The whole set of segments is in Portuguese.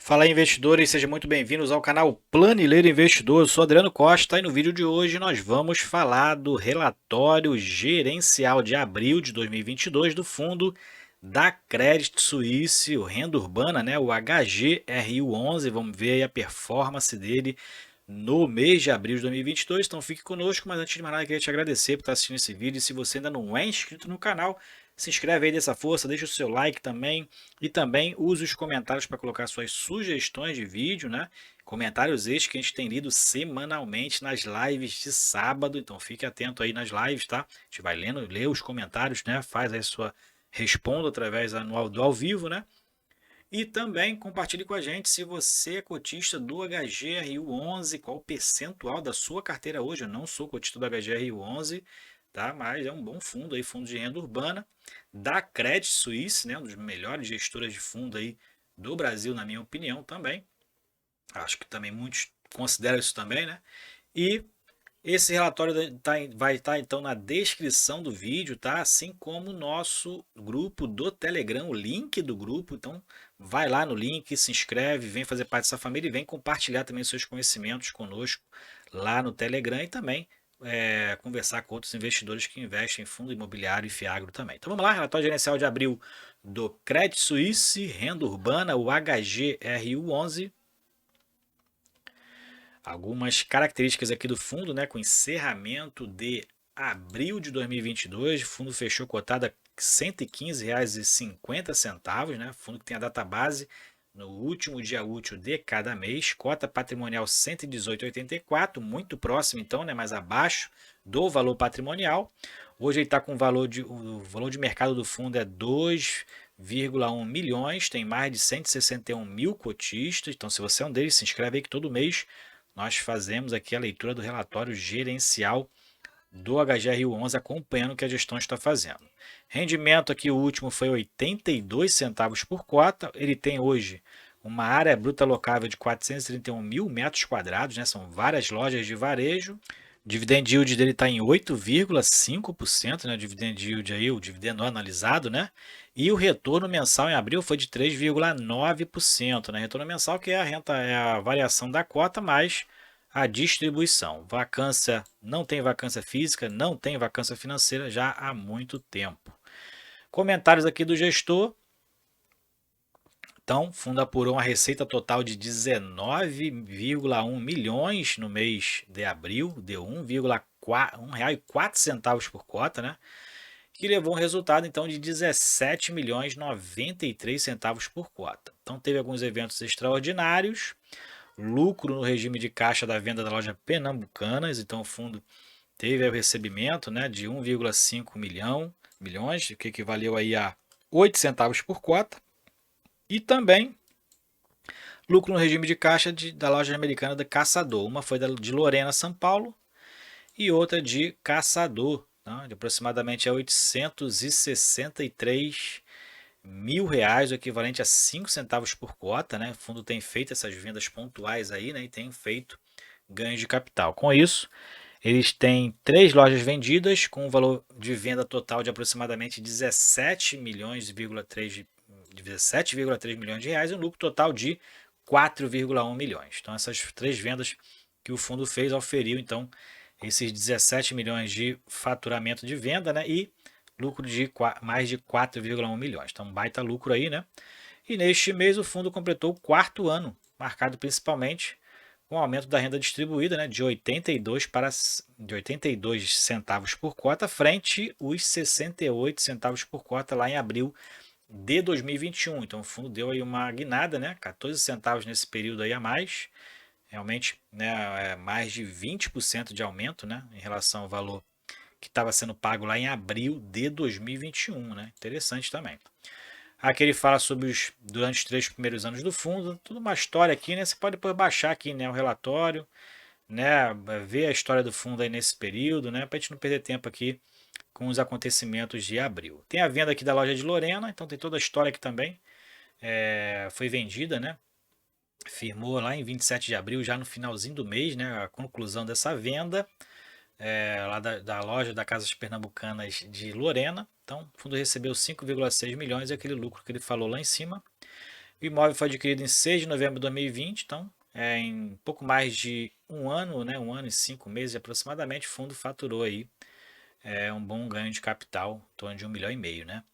Fala aí, investidores, sejam muito bem-vindos ao canal Planileiro Investidor. Eu sou Adriano Costa e no vídeo de hoje nós vamos falar do relatório gerencial de abril de 2022 do fundo da Credit Suisse, o Renda Urbana, né, o HGRU11. Vamos ver aí a performance dele no mês de abril de 2022. Então fique conosco, mas antes de mais nada, eu queria te agradecer por estar assistindo esse vídeo. E se você ainda não é inscrito no canal, se inscreve aí dessa força, deixa o seu like também e também use os comentários para colocar suas sugestões de vídeo, né? Comentários estes que a gente tem lido semanalmente nas lives de sábado, então fique atento aí nas lives, tá? A gente vai lê os comentários, né? Faz aí sua responda através do ao vivo, né? E também compartilhe com a gente se você é cotista do HGRU11, qual o percentual da sua carteira hoje. Eu não sou cotista do HGRU11, tá? Mas é um bom fundo aí, fundo de renda urbana da Credit Suisse, né? Um dos melhores gestoras de fundo aí do Brasil, na minha opinião, também. Acho que também muitos consideram isso também, né? E esse relatório vai estar então na descrição do vídeo, tá? Assim como o nosso grupo do Telegram, o link do grupo. Então, vai lá no link, se inscreve, vem fazer parte dessa família e vem compartilhar também seus conhecimentos conosco lá no Telegram e também conversar com outros investidores que investem em fundo imobiliário e Fiagro também. Então vamos lá, relatório gerencial de abril do Credit Suisse, renda urbana, o HGRU11. Algumas características aqui do fundo, né, com encerramento de abril de 2022, o fundo fechou cotado a R$ 115,50, né, fundo que tem a data base no último dia útil de cada mês, cota patrimonial 118,84, muito próximo então, né, mais abaixo do valor patrimonial. Hoje ele está com o valor de mercado do fundo é 2,1 milhões, tem mais de 161 mil cotistas, então se você é um deles, se inscreve aí que todo mês nós fazemos aqui a leitura do relatório gerencial do HGRU11, acompanhando o que a gestão está fazendo. Rendimento aqui, o último foi 82 centavos por cota. Ele tem hoje uma área bruta locável de 431 mil metros quadrados, né? São várias lojas de varejo. O dividend yield dele está em 8,5%, né? O dividend yield aí, o dividendo analisado, né? E o retorno mensal em abril foi de 3,9%, né? Retorno mensal que é a renta, é a variação da cota mais a distribuição. Vacância, não tem vacância física, não tem vacância financeira já há muito tempo. Comentários aqui do gestor. Então, o fundo apurou uma receita total de 19,1 milhões no mês de abril, deu R$ 1,04 por cota, né? Que levou um resultado então de 17 milhões 93 centavos por cota. Então teve alguns eventos extraordinários, lucro no regime de caixa da venda da loja Pernambucanas, então o fundo teve o recebimento, né, de 1,5 milhões, o que equivaleu aí a 8 centavos por cota, e também lucro no regime de caixa da loja americana da Caçador. Uma foi de Lorena, São Paulo, e outra de Caçador, né, de aproximadamente 863 mil reais, o equivalente a 5 centavos por cota, né? O fundo tem feito essas vendas pontuais aí, né? E tem feito ganhos de capital. Com isso, eles têm 3 lojas vendidas com um valor de venda total de aproximadamente 17,3 milhões de reais e um lucro total de 4,1 milhões. Então essas 3 vendas que o fundo fez auferiu então esses 17 milhões de faturamento de venda, né, e lucro de mais de 4,1 milhões. Então baita lucro aí, né? E neste mês o fundo completou o quarto ano, marcado principalmente com o aumento da renda distribuída, né, de 82 centavos por cota, frente os 68 centavos por cota lá em abril de 2021. Então o fundo deu aí uma guinada, né, 14 centavos nesse período aí a mais, realmente, né, mais de 20% de aumento, né, em relação ao valor que estava sendo pago lá em abril de 2021, né? Interessante também. Aqui ele fala sobre durante os 3 primeiros anos do fundo, tudo uma história aqui, né? Você pode depois baixar aqui, né, o relatório, né, ver a história do fundo aí nesse período, né, para a gente não perder tempo aqui com os acontecimentos de abril. Tem a venda aqui da loja de Lorena, então tem toda a história aqui também. Foi vendida, né? Firmou lá em 27 de abril, já no finalzinho do mês, né? A conclusão dessa venda lá da loja da Casas Pernambucanas de Lorena. Então, o fundo recebeu 5,6 milhões e aquele lucro que ele falou lá em cima. O imóvel foi adquirido em 6 de novembro de 2020, então em pouco mais de um ano, né, 1 ano e 5 meses aproximadamente, o fundo faturou aí um bom ganho de capital, em torno de 1,5 milhão, né?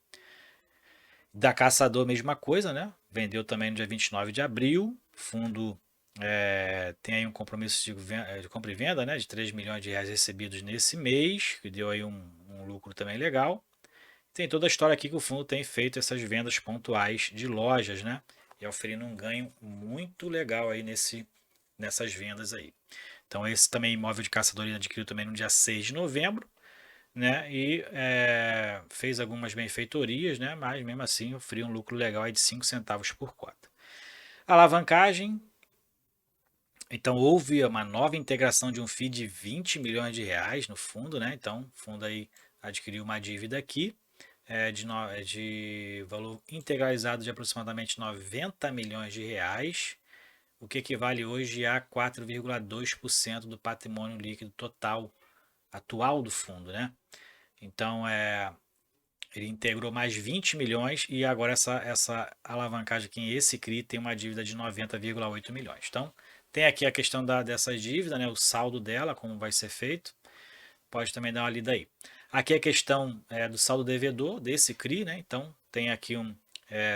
Da Caçador, mesma coisa, né? Vendeu também no dia 29 de abril. O fundo tem aí um compromisso de compra e venda, né? De 3 milhões de reais recebidos nesse mês, que deu aí um lucro também legal. Tem toda a história aqui que o fundo tem feito essas vendas pontuais de lojas, né? E oferindo um ganho muito legal aí nessas vendas aí. Então esse também imóvel de Caçador ele adquiriu também no dia 6 de novembro, né? E fez algumas benfeitorias, né? Mas mesmo assim oferiu um lucro legal aí de 5 centavos por cota. Alavancagem. Então houve uma nova integração de um FII de 20 milhões de reais no fundo, né? Então o fundo aí adquiriu uma dívida aqui de valor integralizado de aproximadamente 90 milhões de reais, o que equivale hoje a 4,2% do patrimônio líquido total atual do fundo, né? Então ele integrou mais 20 milhões e agora essa alavancagem aqui, esse CRI tem uma dívida de 90,8 milhões. Então tem aqui a questão dessa dívida, né? O saldo dela, como vai ser feito. Pode também dar uma lida aí. Aqui a questão do saldo devedor desse CRI, né? Então tem aqui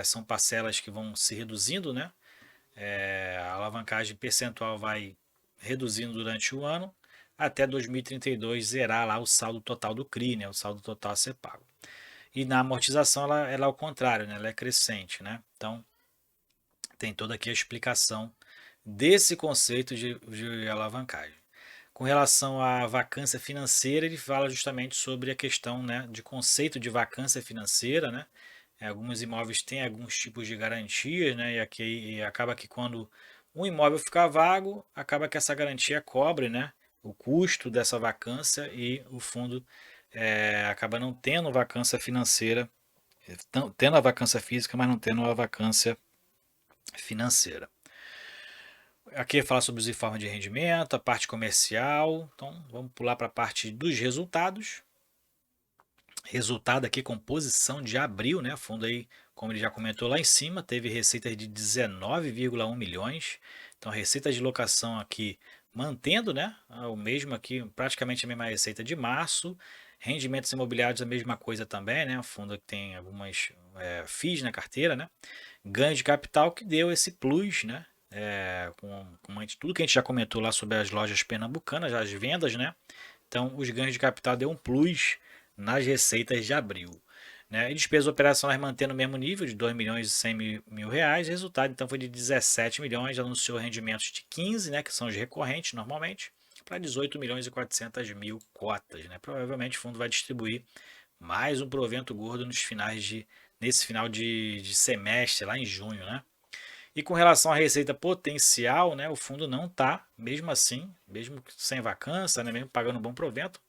são parcelas que vão se reduzindo, né? A alavancagem percentual vai reduzindo durante o ano até 2032 zerar lá o saldo total do CRI, né? O saldo total a ser pago. E na amortização ela é ao contrário, né? Ela é crescente, né? Então tem toda aqui a explicação desse conceito de alavancagem. Com relação à vacância financeira, ele fala justamente sobre a questão, né, de conceito de vacância financeira, né? Alguns imóveis têm alguns tipos de garantias, né? E acaba que quando um imóvel ficar vago, acaba que essa garantia cobre, né, o custo dessa vacância e o fundo acaba não tendo vacância financeira, tendo a vacância física, mas não tendo a vacância financeira. Aqui fala sobre os informes de rendimento, a parte comercial. Então vamos pular para a parte dos resultados. Resultado aqui, composição de abril, né? O fundo aí, como ele já comentou lá em cima, teve receitas de 19,1 milhões. Então, receita de locação aqui mantendo, né? O mesmo aqui, praticamente a mesma receita de março. Rendimentos imobiliários, a mesma coisa também, né? O fundo que tem algumas FIIs na carteira, né? Ganho de capital que deu esse plus, né? Tudo que a gente já comentou lá sobre as lojas pernambucanas, as vendas, né? Então, os ganhos de capital deu um plus nas receitas de abril. Né? E despesas operacionais mantendo o mesmo nível de 2 milhões e 100 mil reais. O resultado então foi de 17 milhões, anunciou rendimentos de 15, né, que são os recorrentes normalmente, para 18 milhões e 400 mil cotas. Né? Provavelmente o fundo vai distribuir mais um provento gordo nesse final de semestre, lá em junho. Né? E com relação à receita potencial, né, o fundo não está, mesmo assim, mesmo sem vacância, né, mesmo pagando um bom provento,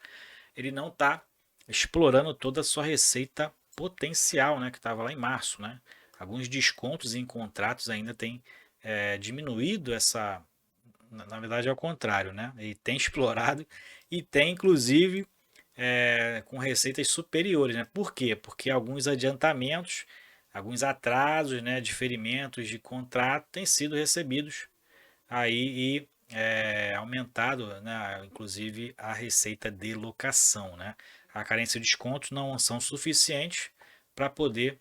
ele não está explorando toda a sua receita potencial, né, que estava lá em março. Né? Alguns descontos em contratos ainda têm diminuído essa. Na verdade, é o contrário, né? Ele tem explorado e tem, inclusive, com receitas superiores. Né? Por quê? Porque alguns adiantamentos, alguns atrasos, né, diferimentos de contrato têm sido recebidos aí e aumentado, né, inclusive a receita de locação. Né? A carência de descontos não são suficientes para poder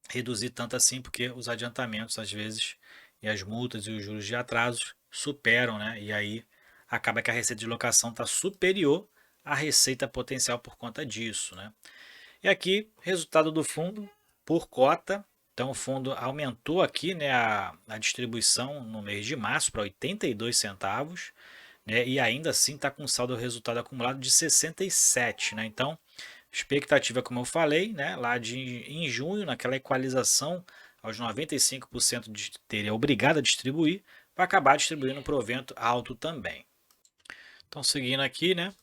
reduzir tanto assim, porque os adiantamentos às vezes e as multas e os juros de atrasos superam, né? E aí acaba que a receita de locação está superior à receita potencial por conta disso, né? E aqui, resultado do fundo por cota. Então, o fundo aumentou aqui, né, a distribuição no mês de março para 82 centavos, né, e ainda assim está com saldo resultado acumulado de 67. Né? Então, expectativa, como eu falei, né, lá em junho, naquela equalização aos 95% de ter obrigado a distribuir, vai acabar distribuindo um provento alto também. Então, seguindo aqui, né,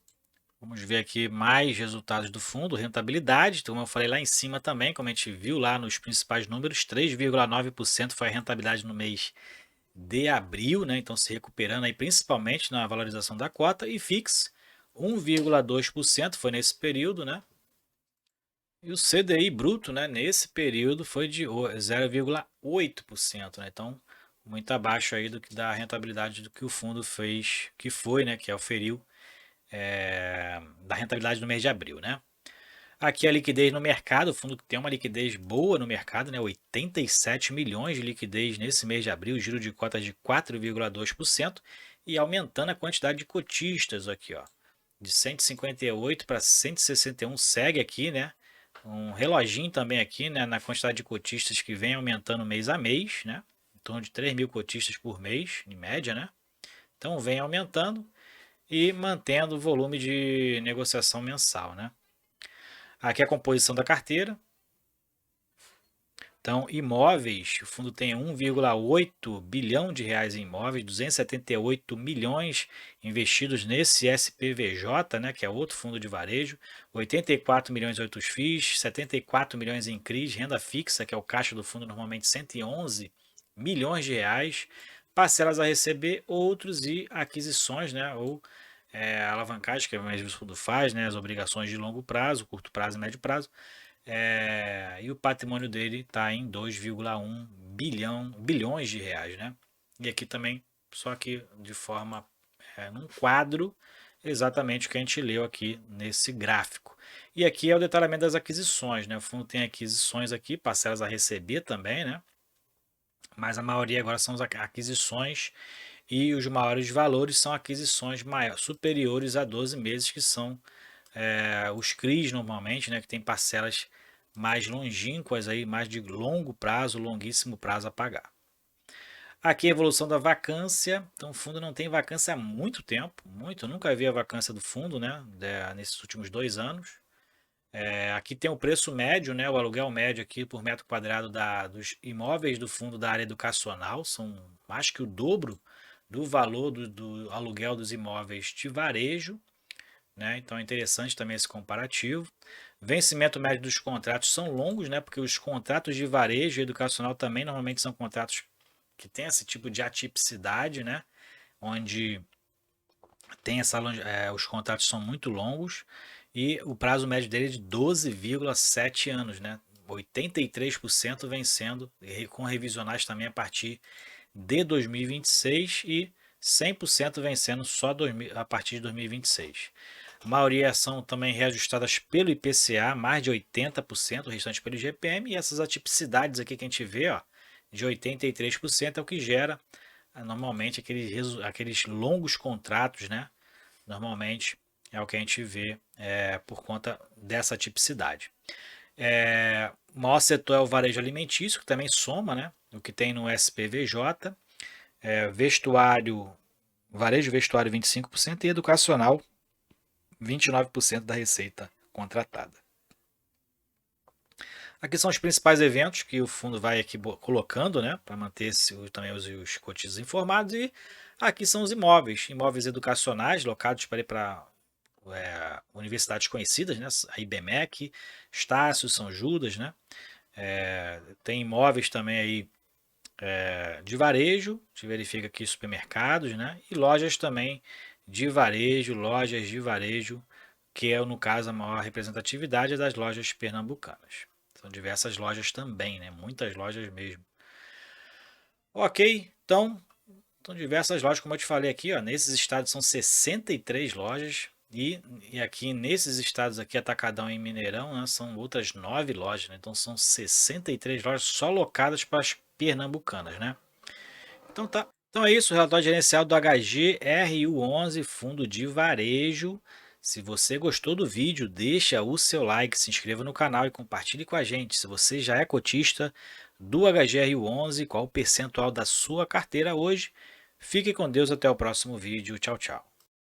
vamos ver aqui mais resultados do fundo, rentabilidade, então, como eu falei lá em cima também, como a gente viu lá nos principais números, 3,9% foi a rentabilidade no mês de abril, né? Então se recuperando aí principalmente na valorização da cota, e FIX 1,2% foi nesse período, né? E o CDI bruto, né, nesse período foi de 0,8%, né? Então, muito abaixo aí da rentabilidade do que o fundo fez, que foi, né, que auferiu da rentabilidade no mês de abril, né? Aqui a liquidez no mercado, o fundo tem uma liquidez boa no mercado, né? 87 milhões de liquidez nesse mês de abril, giro de cotas de 4,2% e aumentando a quantidade de cotistas aqui, ó, de 158 para 161 segue aqui, né? Um reloginho também aqui, né, na quantidade de cotistas que vem aumentando mês a mês, né? Em torno de 3 mil cotistas por mês, em média, né? Então vem aumentando e mantendo o volume de negociação mensal, né? Aqui é a composição da carteira. Então, imóveis, o fundo tem 1,8 bilhão de reais em imóveis, 278 milhões investidos nesse SPVJ, né, que é outro fundo de varejo, 84 milhões em outros FIIs, 74 milhões em CRIs, renda fixa, que é o caixa do fundo, normalmente 111 milhões de reais, parcelas a receber, outros e aquisições, né, ou alavancagem, que é o mesmo fundo faz, né, as obrigações de longo prazo, curto prazo e médio prazo. E o patrimônio dele está em 2,1 bilhões de reais, né? E aqui também, só que de forma num quadro, exatamente o que a gente leu aqui nesse gráfico. E aqui é o detalhamento das aquisições, né? O fundo tem aquisições aqui, parcelas a receber também, né? Mas a maioria agora são as aquisições e os maiores valores são aquisições superiores a 12 meses, que são os CRIs normalmente, né, que tem parcelas mais longínquas, aí, mais de longo prazo, longuíssimo prazo a pagar. Aqui a evolução da vacância. Então o fundo não tem vacância há muito tempo, muito, eu nunca vi a vacância do fundo, né, nesses últimos 2 anos. Aqui tem o preço médio, né, o aluguel médio aqui por metro quadrado dos imóveis do fundo da área educacional, são mais que o dobro do valor do aluguel dos imóveis de varejo, né? Então é interessante também esse comparativo. Vencimento médio dos contratos são longos, né? Porque os contratos de varejo e educacional também normalmente são contratos que têm esse tipo de atipicidade, né? Onde tem os contratos são muito longos e o prazo médio dele é de 12,7 anos, né? 83% vencendo, com revisionais também a partir de 2026 e 100% vencendo só a partir de 2026. A maioria são também reajustadas pelo IPCA, mais de 80%, o restante pelo IGPM, e essas atipicidades aqui que a gente vê, ó, de 83% é o que gera normalmente aqueles longos contratos, né? Normalmente é o que a gente vê por conta dessa tipicidade. O maior setor é o varejo alimentício, que também soma, né? O que tem no SPVJ, vestuário, varejo vestuário 25% e educacional 29% da receita contratada. Aqui são os principais eventos que o fundo vai aqui colocando, né, para manter também os cotistas informados. E aqui são os imóveis educacionais locados para universidades conhecidas, né, a IBMEC, Estácio, São Judas, né. Tem imóveis também aí de varejo, se verifica aqui supermercados, né, e lojas também lojas de varejo, que é, no caso, a maior representatividade das lojas pernambucanas. São diversas lojas também, né? Muitas lojas mesmo. Ok, então, são diversas lojas, como eu te falei aqui, ó, nesses estados são 63 lojas, e aqui nesses estados aqui, Atacadão e Mineirão, né, são outras 9 lojas, né? Então são 63 lojas só locadas para as pernambucanas, né? Então tá. Então é isso, o relatório gerencial do HGRU11, Fundo de Varejo. Se você gostou do vídeo, deixa o seu like, se inscreva no canal e compartilhe com a gente. Se você já é cotista do HGRU11, qual o percentual da sua carteira hoje? Fique com Deus, até o próximo vídeo. Tchau, tchau.